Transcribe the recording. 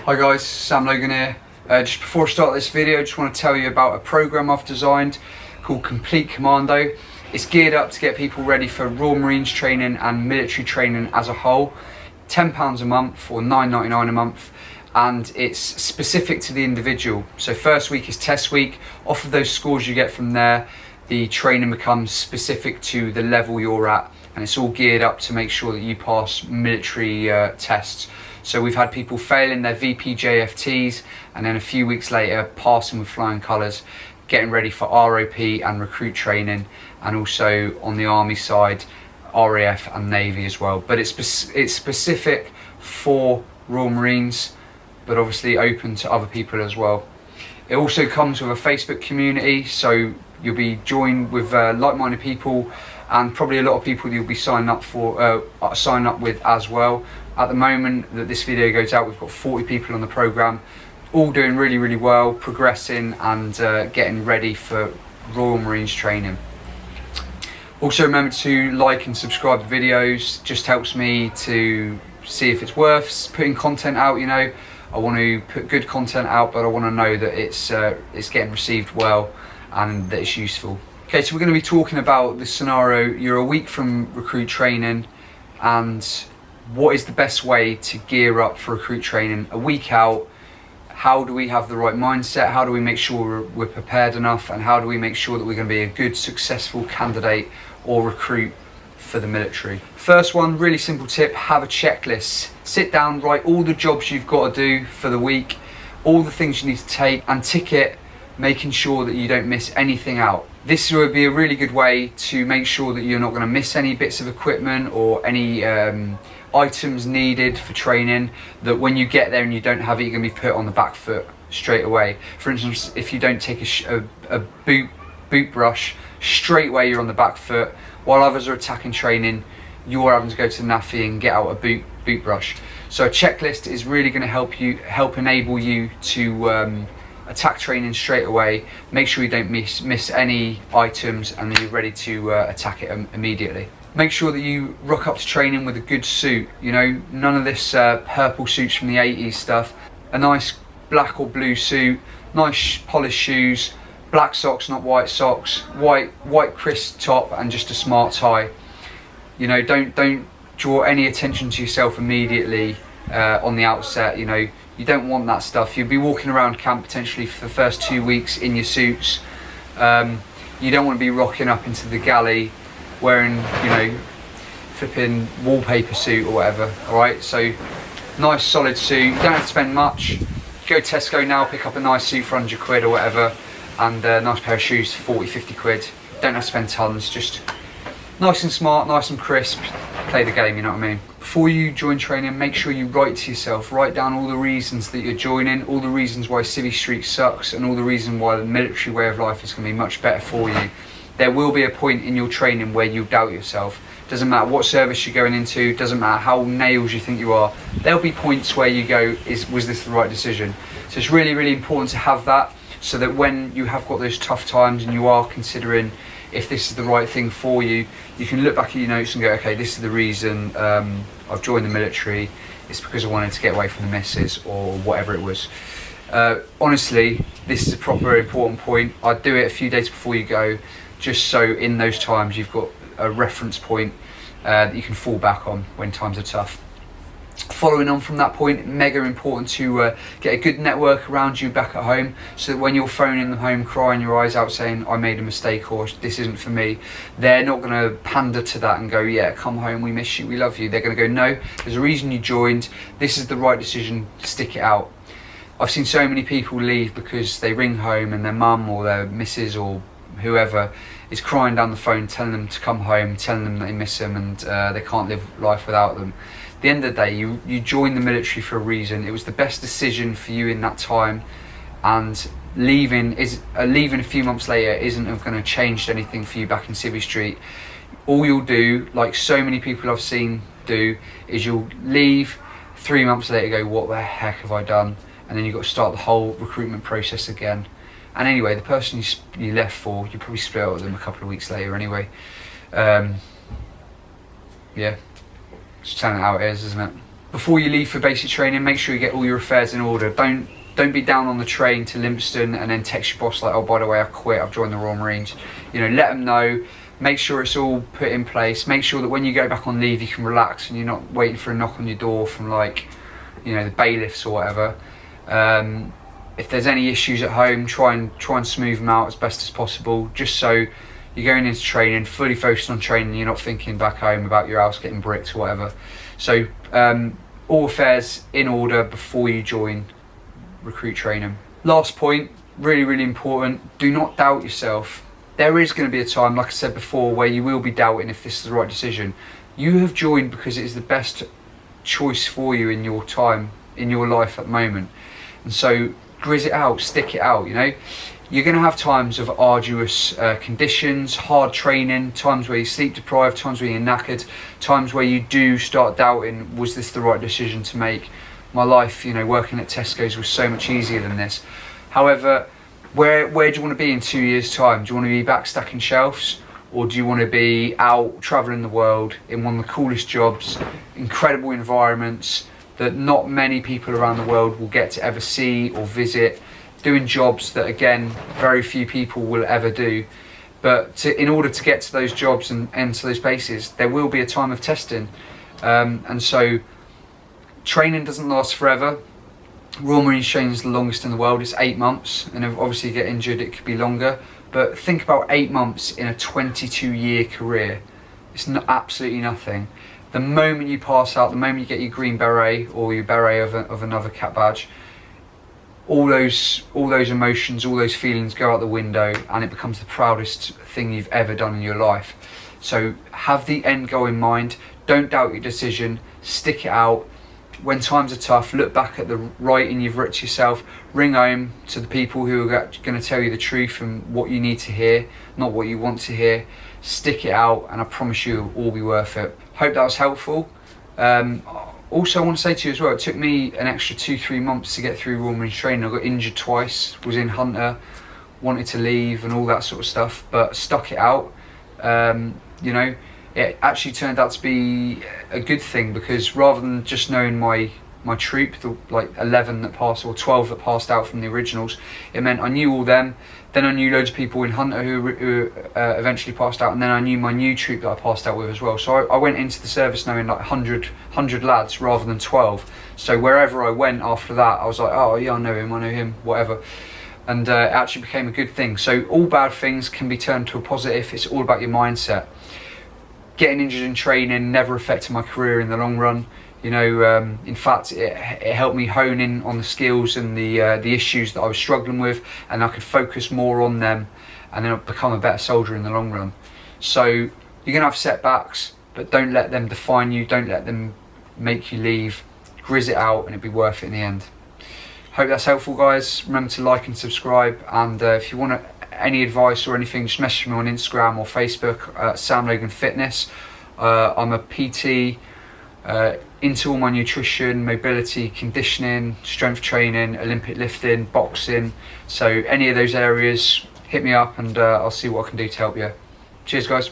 Hi guys, Sam Logan here. Just before I start this video, I just want to tell you about a program I've designed called Complete Commando. It's geared up to get people ready for Royal Marines training and military training as a whole. £10 a month or £9.99 a month, and it's specific to the individual. So first week is test week. Off of those scores you get from there, the training becomes specific to the level you're at, and it's all geared up to make sure that you pass military tests. So we've had people failing their PJFTs and then a few weeks later passing with flying colours, getting ready for ROP and recruit training, and also on the army side, RAF and Navy as well. But it's specific for Royal Marines, but obviously open to other people as well. It also comes with a Facebook community, so you'll be joined with like-minded people, and probably a lot of people you'll be signing up with as well. At the moment that this video goes out, we've got 40 people on the program, all doing really well, progressing and getting ready for Royal Marines training. Also remember to like and subscribe to videos. Just helps me to see if it's worth putting content out. You know, I want to put good content out, but I want to know that it's getting received well and that it's useful. Okay, so we're going to be talking about this scenario. You're a week from recruit training, and what is the best way to gear up for recruit training a week out? How do we have the right mindset? How do we make sure we're prepared enough? And how do we make sure that we're going to be a good, successful candidate or recruit for the military? First one, really simple tip, have a checklist. Sit down, write all the jobs you've got to do for the week, all the things you need to take, and tick it, making sure that you don't miss anything out. This would be a really good way to make sure that you're not going to miss any bits of equipment or any items needed for training, that when you get there and you don't have it, you're going to be put on the back foot straight away. For instance, if you don't take a boot brush, straight away you're on the back foot. While others are attacking training, you're having to go to the NAFI and get out a boot brush. So a checklist is really going to help enable you to attack training straight away. Make sure you don't miss any items, and then you're ready to attack it immediately. Make sure that you rock up to training with a good suit. You know, none of this purple suits from the 80s stuff. A nice black or blue suit, nice polished shoes, black socks, not white socks, white crisp top, and just a smart tie. You know, don't draw any attention to yourself immediately on the outset. You know, you don't want that stuff. You'll be walking around camp potentially for the first 2 weeks in your suits. You don't want to be rocking up into the galley wearing, you know, flipping wallpaper suit or whatever. All right, so nice solid suit. You don't have to spend much. Go Tesco now, pick up a nice suit for £100 or whatever, and a nice pair of shoes for 40-50 quid. Don't have to spend tons, just nice and smart, nice and crisp. Play the game, you know what I mean? Before you join training, make sure you write to yourself. Write down all the reasons that you're joining, all the reasons why Civvy Street sucks, and all the reasons why the military way of life is going to be much better for you. There will be a point in your training where you doubt yourself. Doesn't matter what service you're going into, doesn't matter how nails you think you are. There'll be points where you go, was this the right decision? So it's really important to have that, so that when you have got those tough times and you are considering if this is the right thing for you, you can look back at your notes and go, okay, this is the reason I've joined the military. It's because I wanted to get away from the missus or whatever it was. Honestly, this is a proper important point. I'd do it a few days before you go, just so in those times you've got a reference point that you can fall back on when times are tough. Following on from that point, mega important to get a good network around you back at home, so that when you're phoning them home crying your eyes out saying I made a mistake or this isn't for me, they're not going to pander to that and go, yeah, come home, we miss you, we love you. They're going to go, no, there's a reason you joined, this is the right decision, stick it out. I've seen so many people leave because they ring home and their mum or their missus or whoever is crying down the phone telling them to come home, telling them that they miss them and they can't live life without them. At the end of the day, you joined the military for a reason. It was the best decision for you in that time, and leaving a few months later isn't going to change anything for you back in Civvy Street. All you'll do, like so many people I've seen do, is you'll leave 3 months later, go, what the heck have I done? And then you've got to start the whole recruitment process again. And anyway, the person you left for, you probably split up with them a couple of weeks later anyway. Yeah, just telling it how it is, isn't it? before you leave for basic training, make sure you get all your affairs in order. Don't be down on the train to Limpston and then text your boss like, oh, by the way, I've quit, I've joined the Royal Marines. You know, let them know. Make sure it's all put in place. Make sure that when you go back on leave, you can relax and you're not waiting for a knock on your door from, like, you know, the bailiffs or whatever. If there's any issues at home, try and smooth them out as best as possible, just so you're going into training fully focused on training. You're not thinking back home about your house getting bricked or whatever. So all affairs in order before you join recruit training. Last point, really, really important, do not doubt yourself. There is going to be a time, like I said before, where you will be doubting if this is the right decision. You have joined because it is the best choice for you in your time, in your life at the moment. And so grizz it out, stick it out, you know. You're going to have times of arduous conditions, hard training, times where you're sleep deprived, times where you're knackered, times where you do start doubting, was this the right decision to make? My life, you know, working at Tesco's was so much easier than this. However, where do you want to be in 2 years' time? Do you want to be back stacking shelves? Or do you want to be out travelling the world in one of the coolest jobs, incredible environments that not many people around the world will get to ever see or visit, doing jobs that, again, very few people will ever do? But in order to get to those jobs and to those places, there will be a time of testing. And so training doesn't last forever. Royal Marines training is the longest in the world. It's 8 months, and if obviously you get injured, it could be longer. But think about 8 months in a 22-year career. It's absolutely nothing. The moment you pass out, the moment you get your green beret or your beret of another cat badge, all those emotions, all those feelings go out the window, and it becomes the proudest thing you've ever done in your life. So have the end goal in mind. Don't doubt your decision. Stick it out. When times are tough, look back at the writing you've written yourself. Ring home to the people who are going to tell you the truth and what you need to hear, not what you want to hear. Stick it out, and I promise you it'll all be worth it. Hope that was helpful. Also, I want to say to you as well, it took me an extra 2-3 months to get through Royal Marines training. I got injured twice, was in Hunter, wanted to leave and all that sort of stuff, but stuck it out. You know, it actually turned out to be a good thing, because rather than just knowing my troop, the like 11 that passed, or 12 that passed out from the originals, it meant I knew all them. Then I knew loads of people in Hunter who eventually passed out, and then I knew my new troop that I passed out with as well. So I went into the service knowing like 100 lads rather than 12. So wherever I went after that, I was like, oh yeah, I know him, whatever. And it actually became a good thing. So all bad things can be turned to a positive. It's all about your mindset. Getting injured in training never affected my career in the long run. You know, in fact, it helped me hone in on the skills and the issues that I was struggling with, and I could focus more on them, and then become a better soldier in the long run. So you're gonna have setbacks, but don't let them define you. Don't let them make you leave. Grizz it out, and it'll be worth it in the end. Hope that's helpful, guys. Remember to like and subscribe, and if you want any advice or anything, just message me on Instagram or Facebook, Sam Logan Fitness. I'm a PT, into all my nutrition, mobility, conditioning, strength training, Olympic lifting, boxing. So any of those areas, hit me up, and I'll see what I can do to help you. Cheers, guys.